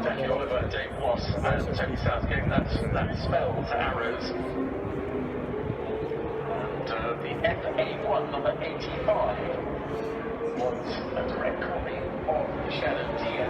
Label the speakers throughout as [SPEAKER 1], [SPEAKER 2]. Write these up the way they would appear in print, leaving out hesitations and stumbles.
[SPEAKER 1] Jackie Oliver, Dave Wass, and Tony Southgate. That spells arrows. And the FA1 number 85 was a direct copy of the Shannon DN.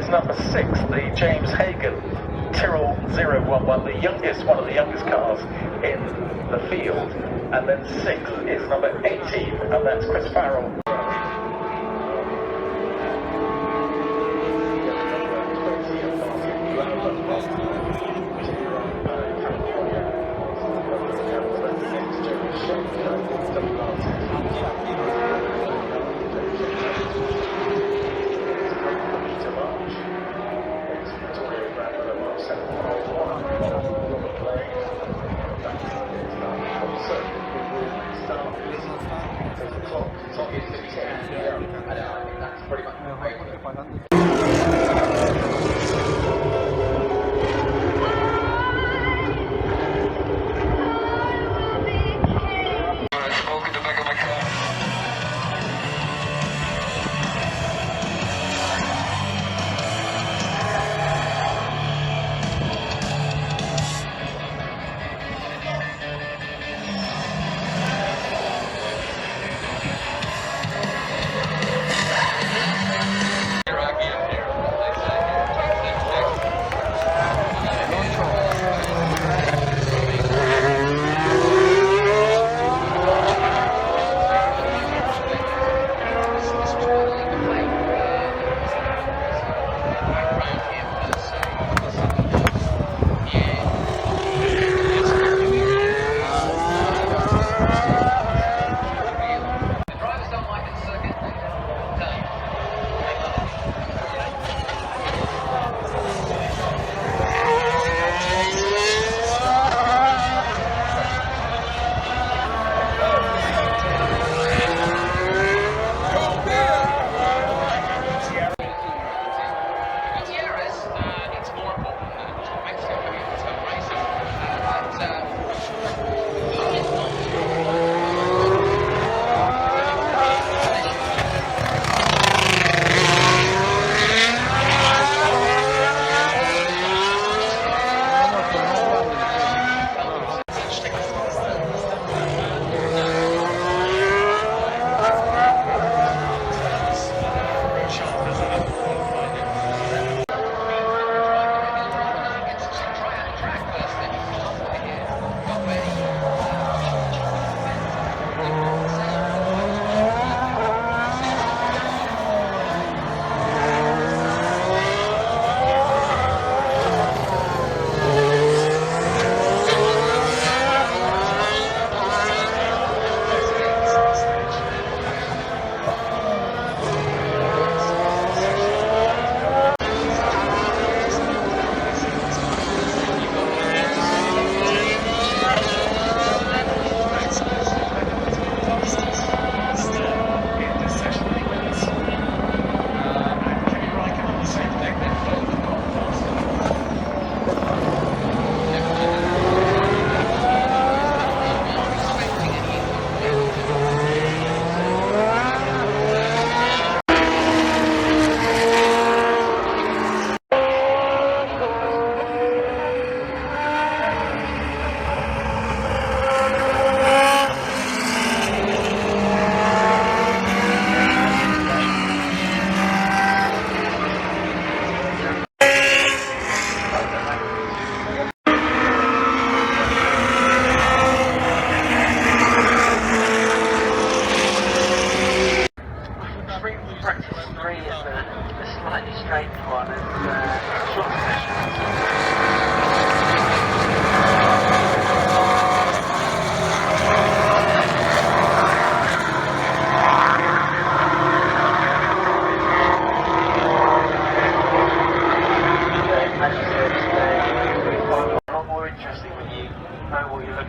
[SPEAKER 1] Number 6, the James Hagan Tyrrell 011, the youngest, one of the youngest cars in the field. And then 6 is number 18, and that's Chris Farrell.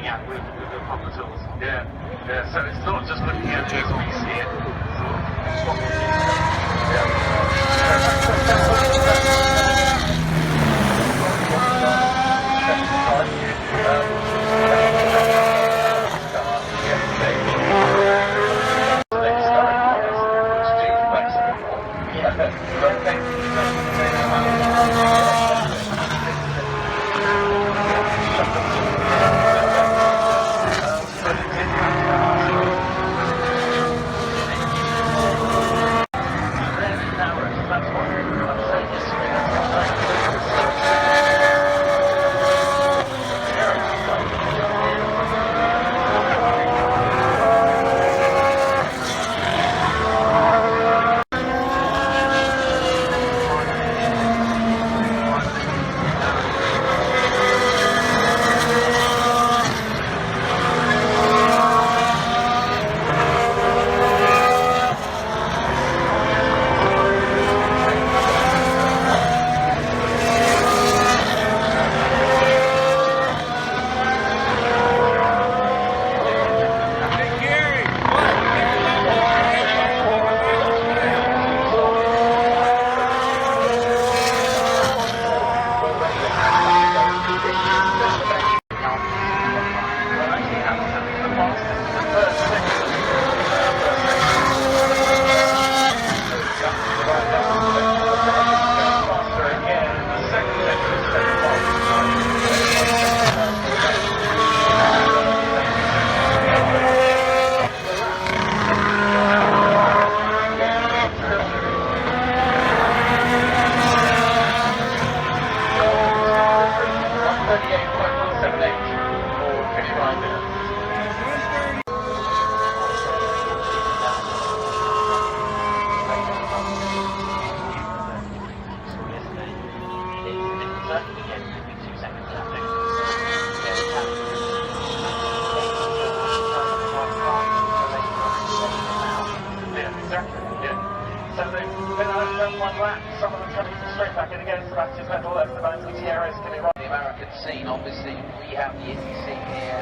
[SPEAKER 1] looking at with the proper tools. Yeah, yeah. So it's not just looking at it as we see it. It's what we see. The American scene, obviously, we have the indie scene here,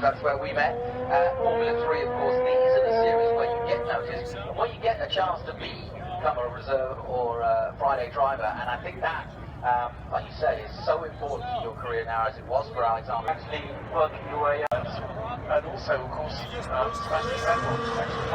[SPEAKER 1] that's where we met. Formula 3, of course, these are the series where you get noticed, and where you get a chance to become a reserve or a Friday driver, and I think that, like you say, is so important to your career now as it was for Alexander. Actually working your way up, and also, of course, smashing records, actually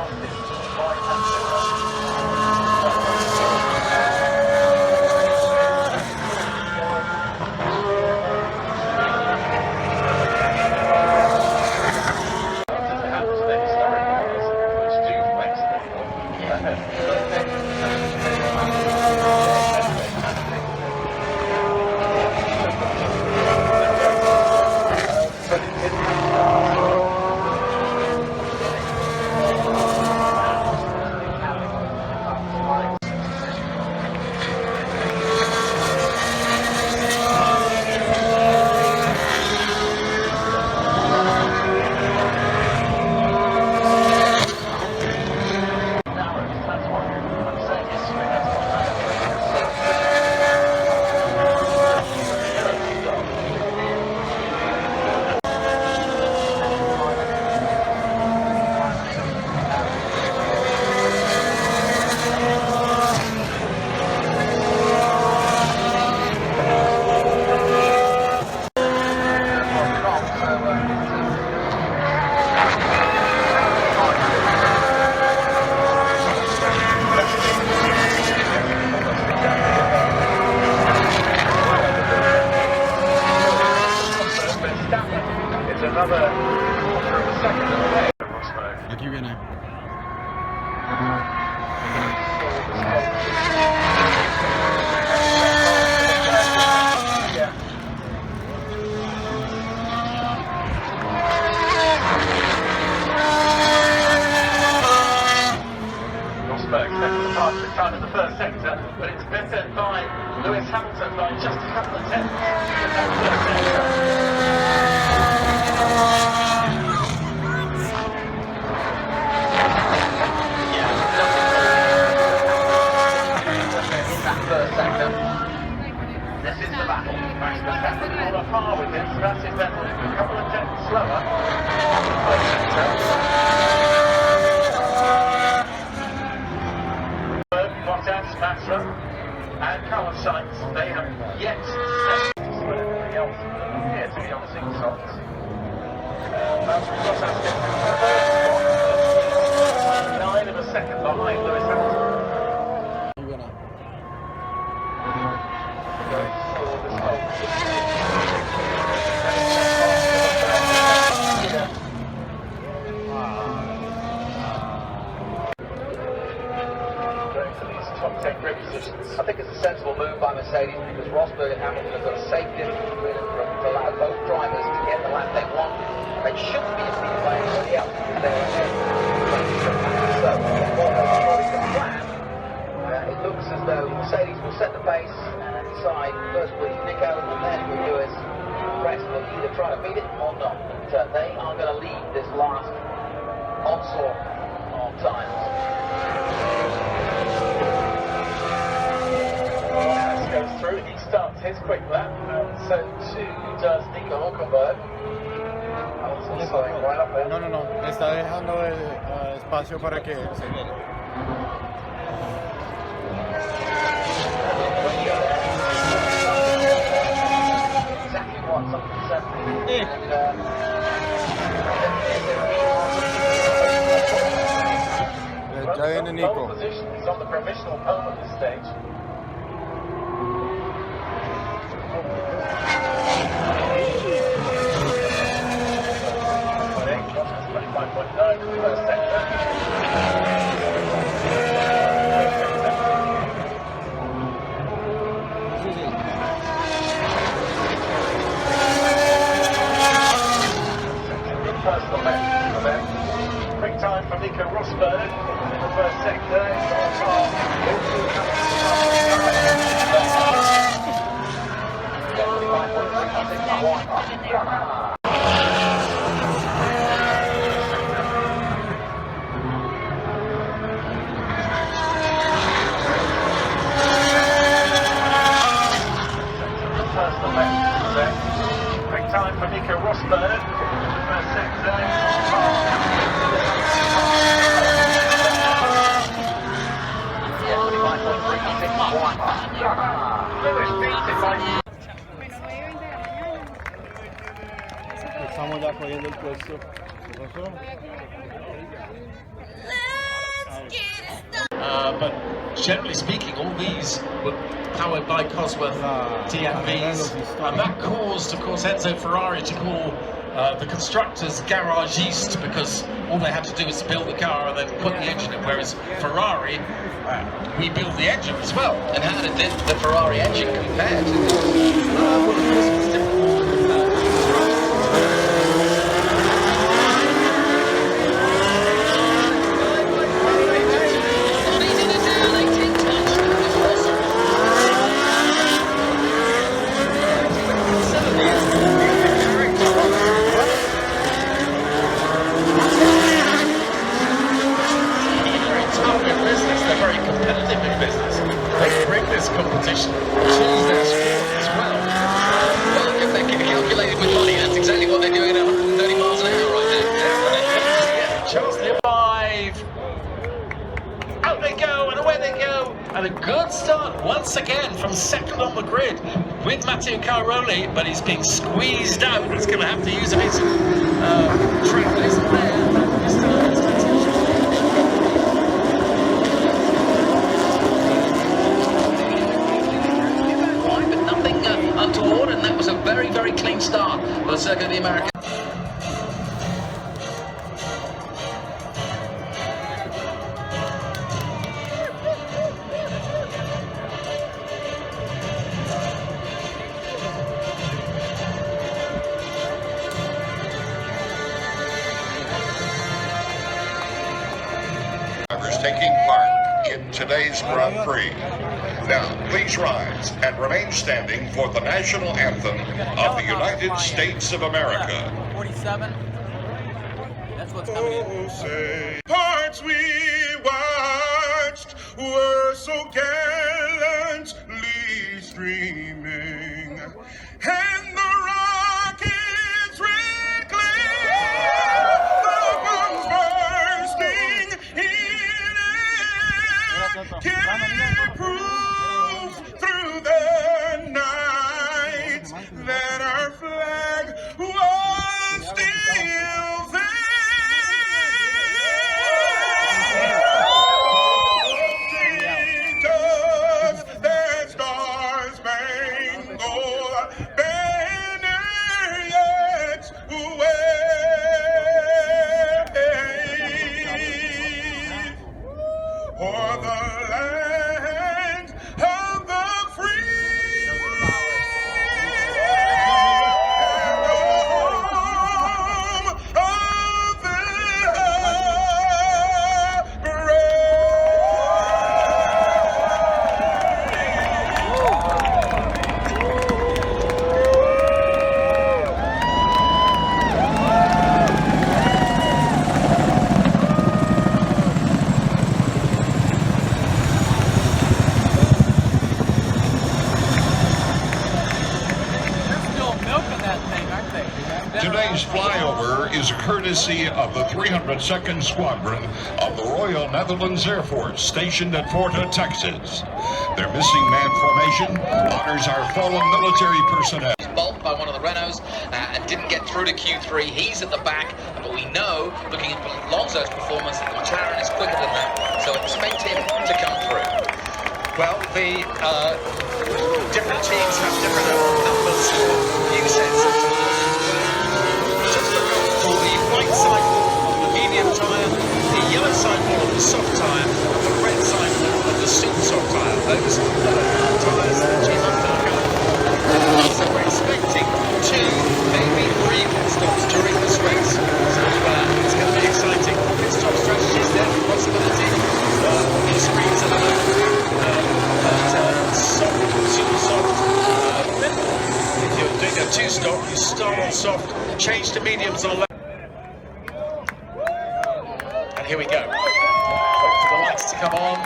[SPEAKER 1] but it's better by Lewis Hamilton by just a couple of tenths. on a par with him, Sebastian Vettel a couple of tenths slower. Bottas, Massa and Carlos Sainz, they have yet to set everybody else here to be on the single softs. Bottas gets the first spot, 9 of a second behind Lewis Hamilton. Going for this top 10 grid positions. I think it's a sensible move by Mercedes because Rosberg and Hamilton have got a safe distance between them to allow both drivers to get the lap they want. They shouldn't be impeded by anybody else because they're ahead. So, according to plan, it looks as though Mercedes will set the pace and then decide first with Nico and then with Lewis. The rest will either try to beat it or not. But they are going to lead this last onslaught of times. Goes through, he starts his quick lap, and so too does Nico Hülkenberg. Right up there.
[SPEAKER 2] No, está dejando espacio para que se viene.
[SPEAKER 1] Exactly what something said.
[SPEAKER 2] Ya viene Nico.
[SPEAKER 1] He's on the provisional pole at this stage. First sector. Good personal best for them. Quick time from Nico Rosberg in the first sector. It's on par. Quick time for Nico Rosberg in the first sector.
[SPEAKER 2] Estamos ya cogiendo el puesto.
[SPEAKER 3] But generally speaking, all these were powered by Cosworth TFVs, and that caused, of course, Enzo Ferrari to call the constructors garage east, because all they had to do was build the car and then put the engine in, whereas Ferrari, we build the engine as well.
[SPEAKER 1] And how did the Ferrari engine compare to this? Well, of course, it was different.
[SPEAKER 3] Competition to their sport as well.
[SPEAKER 1] Well, if they're calculated with money, that's exactly what they're doing at 130 miles an hour right now.
[SPEAKER 3] Yeah, Charles Live. Out they go, and away they go. And a good start once again from second on the grid with Matteo Cairoli, but he's being squeezed out. He's going to have to use a bit of track that isn't there.
[SPEAKER 1] Untoward, and that was a very, very clean start for the Circuit of the Americas.
[SPEAKER 4] Taking part in today's Grand Prix. Now, please rise and remain standing for the national anthem of the United States of America.
[SPEAKER 5] 47. That's what's coming in.
[SPEAKER 4] Parts we watched were so gallantly streaming, and the Today's flyover is a courtesy of the 302nd Squadron of the Royal Netherlands Air Force stationed at Fort Hood, Texas. Their missing man formation honors our fallen military personnel.
[SPEAKER 1] Bulked by one of the Renaults and didn't get through to Q3. He's at the back, but we know, looking at Alonso's performance, that the McLaren is quicker than that, so expect him to come through.
[SPEAKER 3] Well, the different teams have different numbers for new sensors. Just look for the white sidewall of the medium tyre, the yellow sidewall of the soft tyre, and the red sidewall of the super soft tyre. Those are the tyres that the team have. So we're expecting 2, maybe 3 pit stops during this race. So it's going to be exciting. Pit stop strategies there for possibility. The screens are soft, super soft. If you're doing a 2-stop, you start on soft, change to mediums on left. And here we go. Wait for the lights to come on.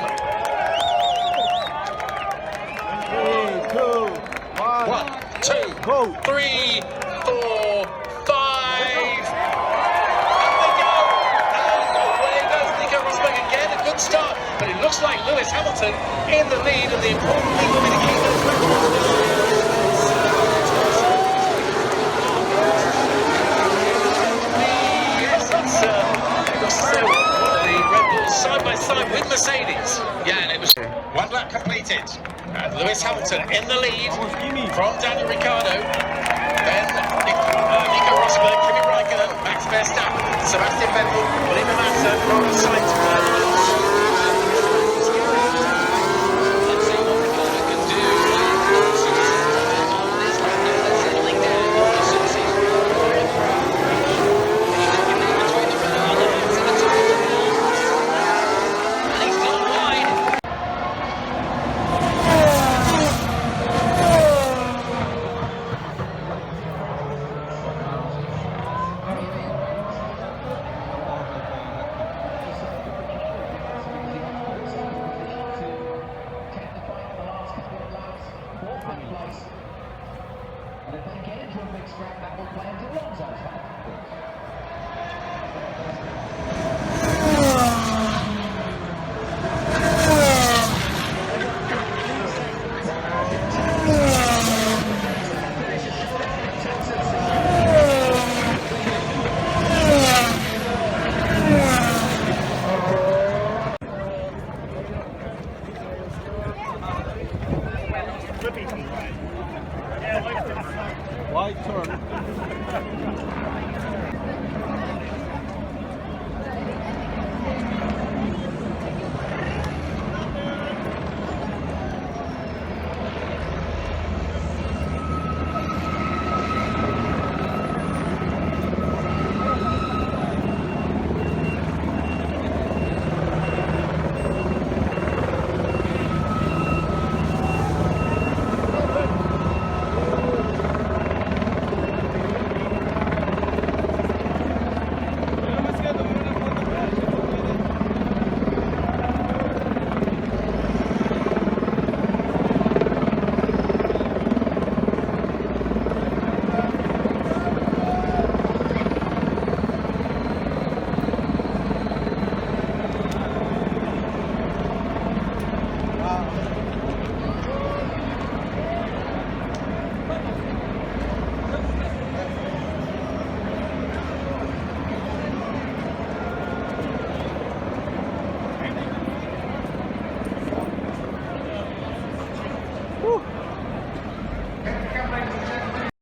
[SPEAKER 3] 1, 2, 3, 4, 5. Up they go. And away goes Nico Rosberg again. A good start, but it looks like Lewis Hamilton in the lead, and the important thing will be to keep those records. Yes, that's one of the Red Bulls side by side with Mercedes. Yeah, and it was 1 lap completed. Lewis Hamilton in the lead from Daniel Ricciardo. Then Nico Rosberg, Kimi Räikkönen, Max Verstappen, Sebastian Vettel, Felipe Massa from the side to
[SPEAKER 1] Let's see what Ricardo can do. They're settling down. As soon as he's between the Renaults and the top of the field. And he's gone wide. And if they get into a big scrap, that will play into Alonso's hand.
[SPEAKER 2] White turn.